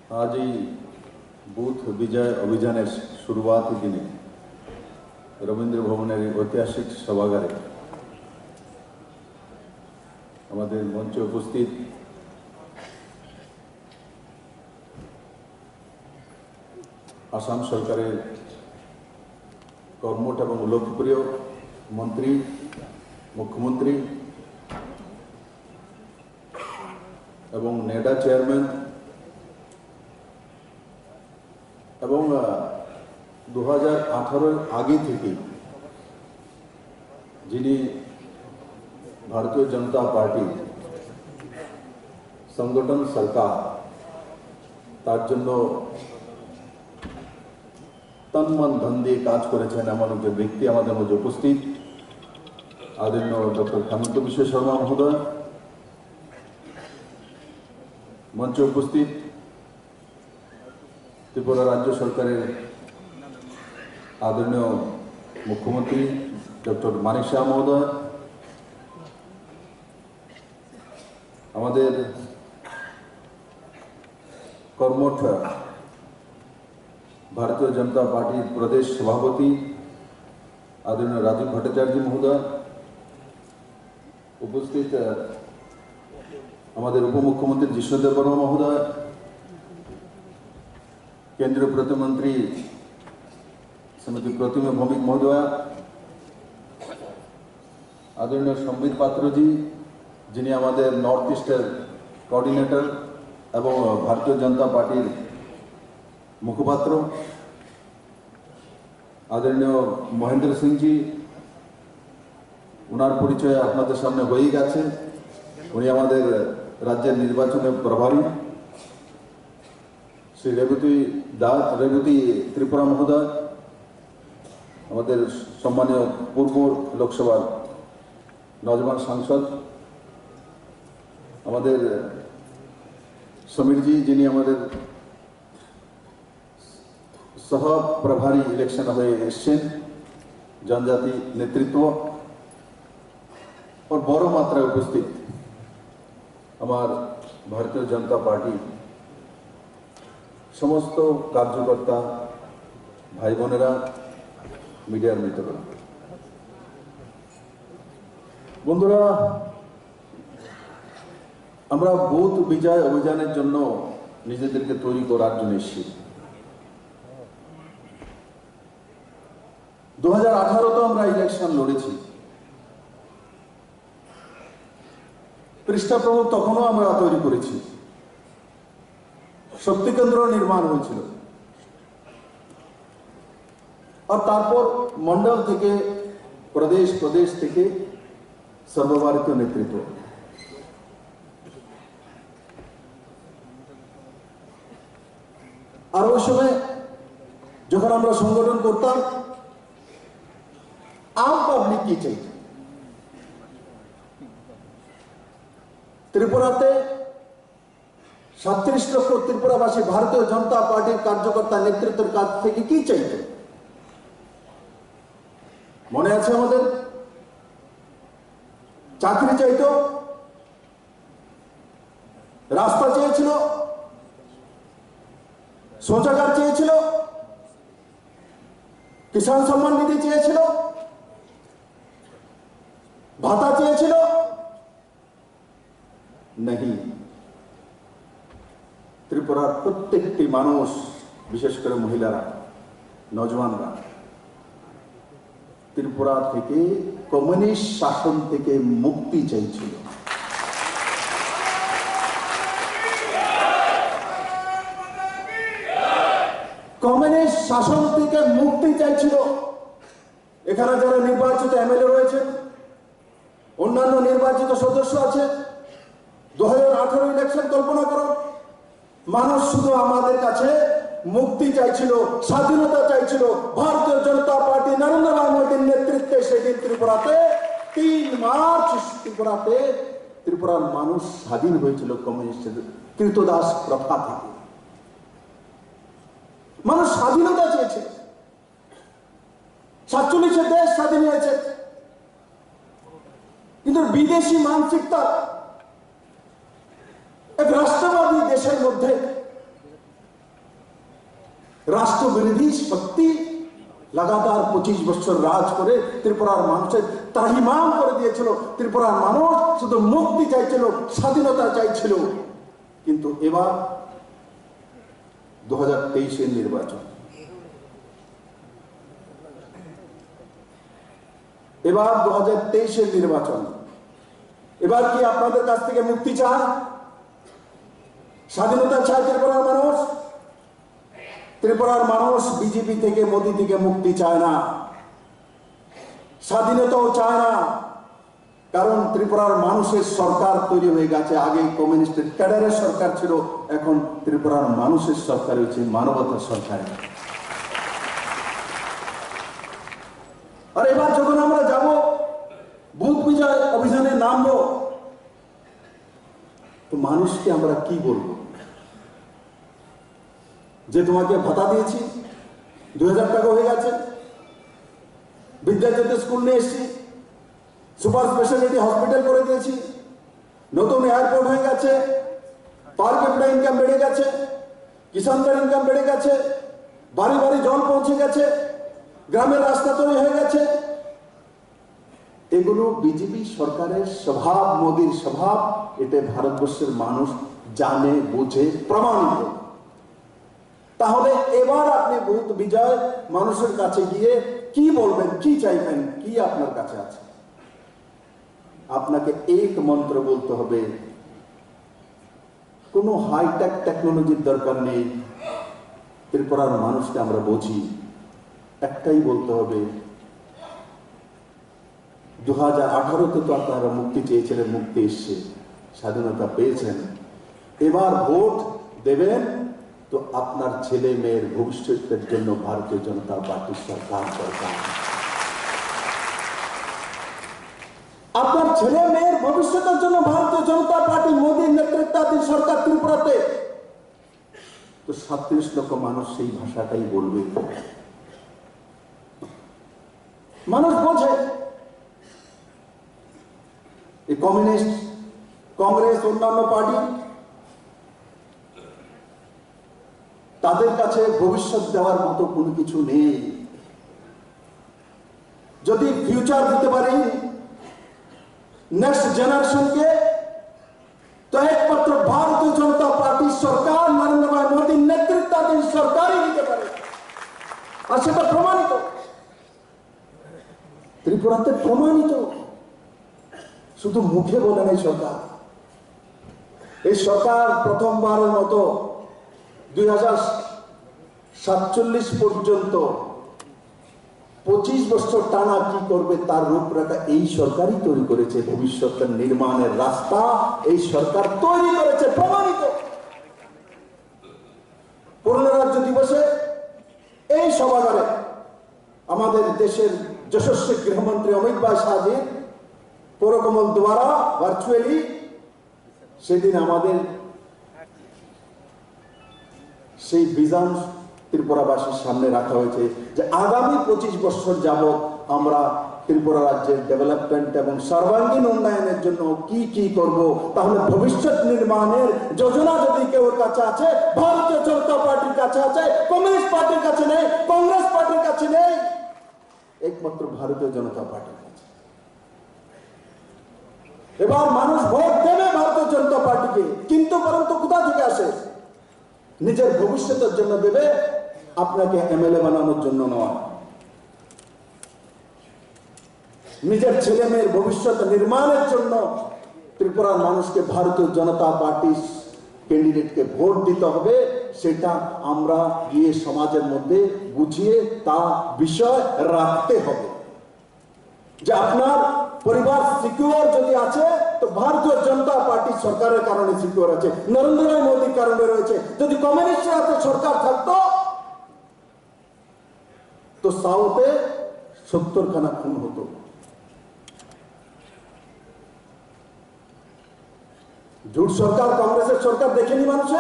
आज ही बूथ विजय अभियान शुरुआत दिने रवींद्र भवनेर ऐतिहासिक सभागारे हमारे मंचे उपस्थित आसाम सरकारेर कर्मठ एवं लोकप्रिय मंत्री मुख्यमंत्री एवं नेडा चेयरमैन एवं 2018 आगे थेके जिनी भारतीय जनता पार्टी संगठन सरकार तार जन्य तन मन धन दिए काज करेছেন এমন একজন ব্যক্তি আমাদের মধ্যে উপস্থিত आदरणीय डॉक्टर हेमंत विश्व शर्मा महोदय, मंचे उपस्थित त्रिपुरा राज्य सरकारेर आदरणीय मुख्यमंत्री डॉक्टर मानिक शाह महोदय, हमारे कर्मठ भारतीय जनता पार्टी प्रदेश सभापति आदरणीय राजीव भट्टाचार्य महोदय, उपस्थित हमारे उप मुख्यमंत्री जिष्णु देवबर्मा महोदय, केंद्रीय प्रतिमंत्री श्रीमती प्रतिमा भौमिक महोदय, आदरणीय संबित पात्र जी जिन्हें हमारे नॉर्थ ईस्टर कोऑर्डिनेटर एवं भारतीय जनता पार्टी मुखपात्र, आदरणीय महेंद्र सिंह जी उनार परिचय आपनादेर सामने हो ही गेছে, उनी आमादेर राज्य निर्वाचन प्रभारी श्री रेवती त्रिपुरा महोदय, हमादेर सम्मानीय पूर्व लोकसभा नौजवान सांसद हमादेर समीर जी जिन्हें हमादेर सह प्रभारी इलेक्शन हुए जनजाति नेतृत्व और बड़ मात्रा उपस्थित हमार भारतीय जनता पार्टी समस्त कार्यकर्ता भाई बोनेरा मीडियार मित्रा बंधुरा আমরা বুথ বিজয় অভিযানের জন্য নিজেদেরকে তৈরি করার জন্য এসেছি। 2018 তো আমরা ইলেকশন লড়েছি, পৃষ্ঠা প্রমুখ তখনও আমরা তৈরি করেছি, শক্তি কেন্দ্র নির্মাণ হয়েছিল আর তারপর মন্ডল থেকে প্রদেশ থেকে সর্বভারতীয় নেতৃত্ব। আর ওই সময় যখন আমরা সংগঠন করতাম आम पब्लिक की चाहिए त्रिपुराते 37 लक्ष त्रिपुरावासी भारतीय जनता पार्टी कार्यकर्ता नेतृत्व काज থেকে কি চাইতো মনে আছে আমাদের? চাকরি চাইতো, রাস্তা চেয়েছিল, শৌচাগার চেয়েছিল, কিষাণ সম্মান নিধি চেয়েছিল, भाता চেয়েছিল नहीं। त्रिपुरार प्रत्येकटी मानुष विशेष करे महिलारा नौजवानरा त्रिपुरा থেকে কমিউনিস্ট শাসন থেকে মুক্তি চাইছিল। কমিউনিস্ট শাসন থেকে মুক্তি চাইছিল। এখানে যারা নির্বাচিত এমএলএ রয়েছে, অন্যান্য নির্বাচিত সদস্য আছে, 2018 ইলেকশন কল্পনা করো, মানুষ শুধু আমাদের কাছে মুক্তি চাইছিল, স্বাধীনতা চাইছিল। ভারতীয় জনতা পার্টি নরেন্দ্র মোদীর নেতৃত্বে সেদিন ত্রিপুরাতে 3 মার্চ ত্রিপুরাতে ত্রিপুরার মানুষ স্বাধীন হয়েছিল কমিউনিস্টের কৃতদাস প্রথা থেকে। মানুষ স্বাধীনতা চেয়েছে, 47 দেশ স্বাধীন হয়েছে, কিন্তু বিদেশি মানসিকতা এক রাষ্ট্রবাদী দেশের মধ্যে রাষ্ট্রবিরোধী শক্তি লাগাতার 25 বছর রাজ করে ত্রিপুরার মানুষের ত্রাহিমাম করে দিয়েছিল। ত্রিপুরার মানুষ শুধু মুক্তি চাইছিল, স্বাধীনতা চাইছিল। কিন্তু এবার 2023-এর নির্বাচন, এবার 2023-এর নির্বাচন, এবার কি আপনাদের কাছ থেকে মুক্তি চায়, স্বাধীনতা চায় ত্রিপুরার মানুষ? ত্রিপুরার মানুষ বিজেপি থেকে, মোদী থেকে মুক্তি চায় না, স্বাধীনতাও চায় না। কারণ ত্রিপুরার মানুষের সরকার তৈরি হয়ে গেছে। আগে কমিউনিস্টের ক্যাডারের সরকার ছিল, এখন ত্রিপুরার মানুষের সরকার হয়েছে মানবতার সরকার। আর এবার যখন আমরা যাব, বুথ বিজয় অভিযানে নামবো, তো মানুষকে আমরা কি বলবো? যে তোমাকে ভাতা দিয়েছি, 2000 টাকা হয়ে গেছে, বিদ্যাজ্যোতি স্কুল নিয়ে এসেছি, সুপার স্পেশালিটি হসপিটাল করে দিয়েছি, নতুন এয়ারপোর্ট হয়ে গেছে, পার ক্যাপিটা ইনকাম বেড়ে গেছে, কিষানদের ইনকাম বেড়ে গেছে, বাড়ি বাড়ি জল পৌঁছে গেছে, গ্রামের রাস্তা তৈরি হয়ে গেছে। এগুলো বিজেপি সরকারের স্বভাব, মোদীর স্বভাব। এটা ভারতবর্ষের মানুষ জানে, বুঝে, প্রমাণিত। তাহলে এবার আপনি বুথ বিজয় মানুষের কাছে গিয়ে কি বলবেন, কি চাইবেন, কি আপনার কাছে আছে? আপনাকে এক মন্ত্র বলতে হবে, কোনো হাইটেক টেকনোলজির দরকার নেই। ত্রিপুরার মানুষকে আমরা বুঝি, একটাই বলতে হবে, 2018-তে তো আপনারা মুক্তি চেয়েছিলেন, মুক্তি এসছে, স্বাধীনতা পেয়েছেন। এবার ভোট দেবেন তো আপনার ছেলে মেয়ের ভবিষ্যতের জন্য ভারতীয় জনতা পার্টির সরকার দরকার। আপনার ছেলে মেয়ের ভবিষ্যতের জন্য ভারতীয় জনতা পার্টি, মোদীর নেতৃত্বাধীন সরকার ত্রিপুরাতে, তো 37 লক্ষ মানুষ সেই ভাষাটাই বলবে। মানুষ বোঝে। এই কমিউনিস্ট, কংগ্রেস, অন্যান্য পার্টি, তাদের কাছে ভবিষ্যৎ দেওয়ার মতো কোনো কিছু নেই। যদি ফিউচার দিতে পারি নেক্সট জেনারেশনকে, তো একমাত্র ভারতীয় জনতা পার্টির সরকার, নরেন্দ্র ভাই মোদীর নেতৃত্বাধীন সরকারই দিতে পারে। আর সেটা প্রমাণিত, ত্রিপুরাতে প্রমাণিত। শুধু মুখে বলে নেই সরকার। এই সরকার প্রথমবারের মতো 2047 পর্যন্ত 25 বছর টানা কি করবে তার রূপরেখা এই সরকারই তৈরি করেছে। ভবিষ্যতের নির্মাণের রাস্তা এই সরকার তৈরি করেছে, প্রমাণিত। পূর্ণরাজ্য দিবসে এই সভাগারে আমাদের দেশের যশস্বী গৃহমন্ত্রী অমিত ভাই শাহজি পৌরকমল দ্বারা ভার্চুয়ালি সেদিন আমাদের সেই ভিশন ত্রিপুরাবাসীর সামনে রাখা হয়েছে যে আগামী 25 বছর যাবত আমরা ত্রিপুরা রাজ্যের ডেভেলপমেন্ট এবং সর্বাঙ্গীন উন্নয়নের জন্য কি কি করব। তাহলে ভবিষ্যৎ নির্মাণের যোজনা যদি কেউ কাছে আছে, ভারতীয় জনতা পার্টির কাছে আছে, কমিউনিস্ট পার্টির কাছে নেই, কংগ্রেস পার্টির কাছে নেই, একমাত্র ভারতীয় জনতা পার্টির কাছে। এবার মানুষ ভোট দেবে ভারতীয় জনতা পার্টিকে, কিন্তু পরন্তু কোথা থেকে আসে? নিজের ভবিষ্যতের জন্য দেবে, আপনাকে এমএলএ বানানোর জন্য নয়। নিজের ছেলে মেয়ের ভবিষ্যৎ নির্মাণের জন্য ত্রিপুরার মানুষকে ভারতীয় জনতা পার্টির ক্যান্ডিডেটকে ভোট দিতে হবে। সেটা আমরা গিয়ে সমাজের মধ্যে বুঝিয়ে তা বিষয় রাখতে হবে যে আপনার পরিবার সিকিউর যদি আছে তো ভারতীয় জনতা পার্টি সরকারের কারণে সিকিউর আছে, নরেন্দ্র ভাই মোদীর কারণে রয়েছে। যদি কমিউনিস্টের হাতে সরকার থাকতো তো সাউথে 70 খানা খুন হতো। জোট সরকার, কংগ্রেসের সরকার দেখেনি মানুষে,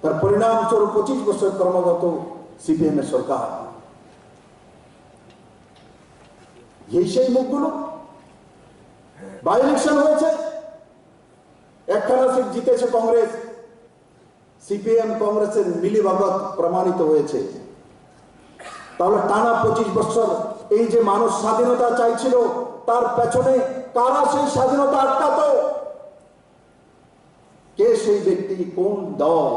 তার পরিণাম স্বরূপ 25 বছর ক্রমাগত সিপিএম এর সরকার। এই সেই মুখগুলো। বাই ইলেকশন হয়েছে, একখানা সিট জিতেছে কংগ্রেস, সিপিএম কংগ্রেসের মিলিভগত প্রমাণিত হয়েছে। তাহলে টানা 25 বছর এই যে মানুষ স্বাধীনতা চাইছিল, তার পেছনে কারা সেই স্বাধীনতা আটকাতো? কে সেই ব্যক্তি, কোন দল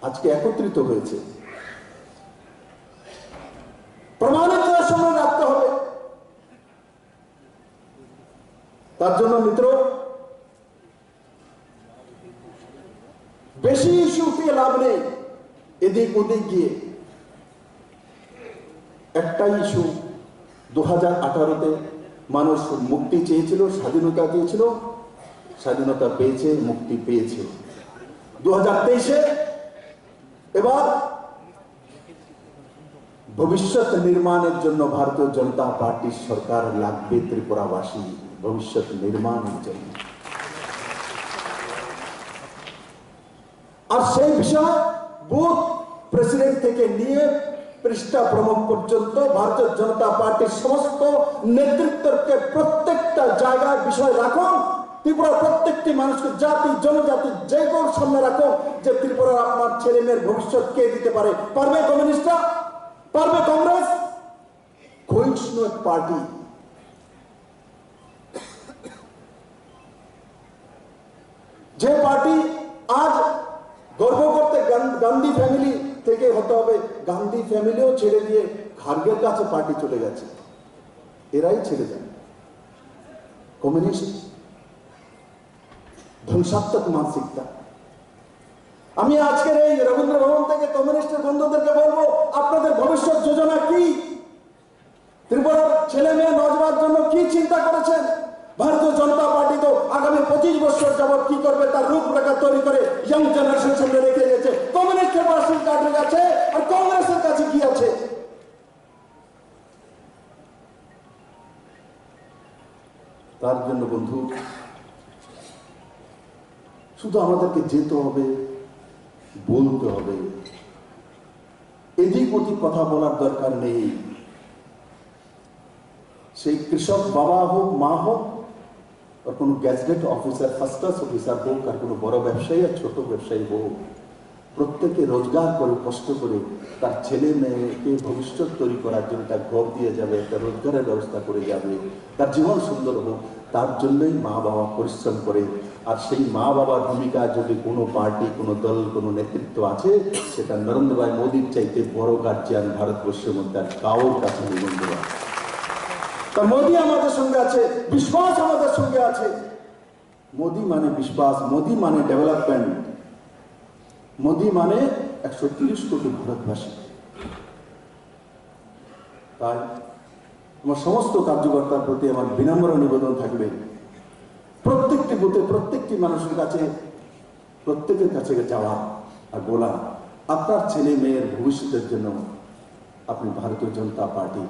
আজকে একত্রিত হয়েছে? প্রমাণিত সামনে রাখতে হবে। তার জন্য মিত্র, বেশি ইস্যু দিয়ে লাভ নেই, এদিক ওদিক গিয়ে। একটাই ইস্যু, 2018-তে মানুষ মুক্তি চেয়েছিল, স্বাধীনতা চেয়েছিল, স্বাধীনতা পেয়েছে, মুক্তি পেয়েছে। 2023-এ এবার ভবিষ্যৎ নির্মাণের জন্য ভারতীয় জনতা পার্টির সরকার লাগবে ত্রিপুরাবাসী ভবিষ্যৎ নির্মাণের জন্য। আর সেই বিষয় বুথ প্রেসিডেন্ট থেকে নিয়ে পৃষ্ঠা প্রমুখ পর্যন্ত ভারতীয় জনতা পার্টির সমস্ত নেতৃত্বকে প্রত্যেকটা জায়গায় বিষয় রাখুন। ত্রিপুরার প্রত্যেকটি মানুষকে, জাতি জনজাতি যে কেউ সামনে রাখুন যে ত্রিপুরার আপনার ছেলে মেয়ের ভবিষ্যৎ কে দিতে পারে। পারবে কমিউনিস্টরা? পারবে কংগ্রেস? ক্ষয়িষ্ণু এক পার্টি। যে পার্টি আজ গর্ব করতে গান্ধী ফ্যামিলি থেকে হতে হবে, গান্ধী ফ্যামিলিও ছেড়ে দিয়ে খার্গের কাছে পার্টি চলে গেছে, এরাই ছেড়ে যায়। কমিউনিস্ট ধ্বংসাত্মক মানসিকতা। আমি আজকের এই রবীন্দ্র ভবন থেকে কমিউনিস্টের বন্ধুদেরকে বলবো, আপনাদের ভবিষ্যৎ যোজনা কি? ত্রিপুরার ছেলে মেয়ে নজবার জন্য কি চিন্তা করেছেন? ভারতীয় জনতা পার্টি তো আগামী 25 বছর যাবত কি করবে তার রূপরেখা তৈরি করে ইয়ং জেনারেশন সামনে রেখে গেছে। কমিউনিস্টের পার্সেন্ট কার্ডের কাছে আর কংগ্রেসের কাছে কি আছে? তার জন্য বন্ধু, শুধু আমাদেরকে যেতে হবে, বলতে হবে, এদিক ওদিক কথা বলার দরকার নেই। সেই কৃষক বাবা হোক, মা হোক, আর কোনো gadget officer, first class officer হোক, আর কোনো বড় ব্যবসায়ী আর ছোট ব্যবসায়ী হোক, প্রত্যেকে রোজগার করে কষ্ট করে তার ছেলে মেয়েকে ভবিষ্যৎ তৈরি করার জন্য তার ঘর দিয়ে যাবে, একটা রোজগারের ব্যবস্থা করে যাবে, তার জীবন সুন্দর হোক, তার জন্যই মা বাবা পরিশ্রম করে। আর সেই মা বাবার ভূমিকা যদি কোনো পার্টি, কোনো দল, কোনো নেতৃত্ব আছে, সেটা নরেন্দ্র ভাই মোদীর চাইতে বড় গার্জিয়ান ভারতবর্ষের মধ্যে আর কারোর কাছে নেই বন্ধুরা। তা মোদী আমাদের সঙ্গে আছে, বিশ্বাস আমাদের সঙ্গে আছে। মোদী মানে বিশ্বাস, মোদী মানে ডেভেলপমেন্ট, মোদী মানে 130 কোটি ভারতবাসী। তাই আমার সমস্ত কার্যকর্তার প্রতি আমার বিনম্র নিবেদন থাকবে, প্রত্যেকটি বুথে প্রত্যেকটি মানুষের কাছে, প্রত্যেকের কাছে যাওয়া আর বলা, আপনার ছেলে মেয়ের ভবিষ্যতের জন্য আপনি ভারতীয় জনতা পার্টি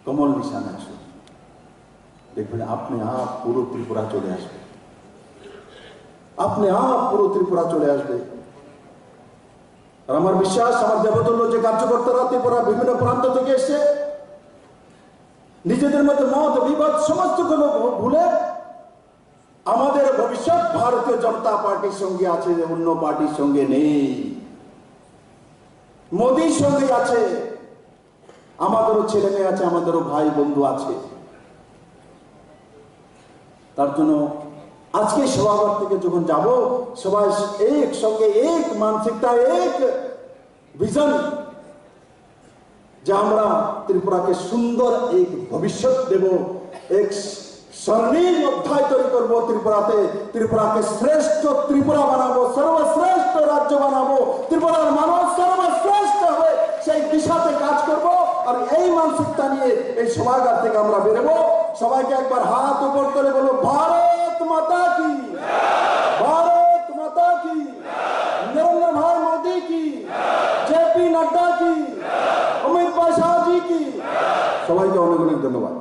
কমল নিশানে আসুন। দেখবেন আপনি আপ পুরো ত্রিপুরা চলে আসবে, আপনি আপ পুরো ত্রিপুরা চলে আসবে। আর আমার বিশ্বাস, আমার দেবতুল্য যে কার্যকর্তারা ত্রিপুরা বিভিন্ন প্রান্ত থেকে এসে নিজেদের মধ্যে মত বিবাদ সমস্ত গুলো ভুলে আমাদের ভবিষ্যৎ ভারতীয় জনতা পার্টির সঙ্গে আছে, অন্য পার্টির সঙ্গে নেই, মোদীর সঙ্গে আছে। আমাদেরও ছেলে মেয়ে আছে, আমাদেরও ভাই বন্ধু আছে। তার জন্য আজকে সভাঘর থেকে যখন যাব, সবাই এক সঙ্গে এক মানসিকতা, এক ভিজন, যে আমরা ত্রিপুরাকে সুন্দর এক ভবিষ্যৎ দেব, এক স্বর্ণিম অধ্যায় তৈরি করবো ত্রিপুরাতে। ত্রিপুরাকে শ্রেষ্ঠ ত্রিপুরা বানাবো, সর্বশ্রেষ্ঠ রাজ্য বানাবো, ত্রিপুরার মানুষ সর্বশ্রেষ্ঠ হবে, সেই দিশাতে কাজ করব। আর এই মানসিকতা নিয়ে এই সভাগার থেকে আমরা বেরোবো। সবাইকে একবার হাত উপর করে বলবো, ভারত মাতা কি, ভারত মাতা কি, নরেন্দ্র ভাই মোদী কি, জেপি নাড্ডা কি, অমিত শাহ জি কি। সবাইকে অনেক অনেক ধন্যবাদ।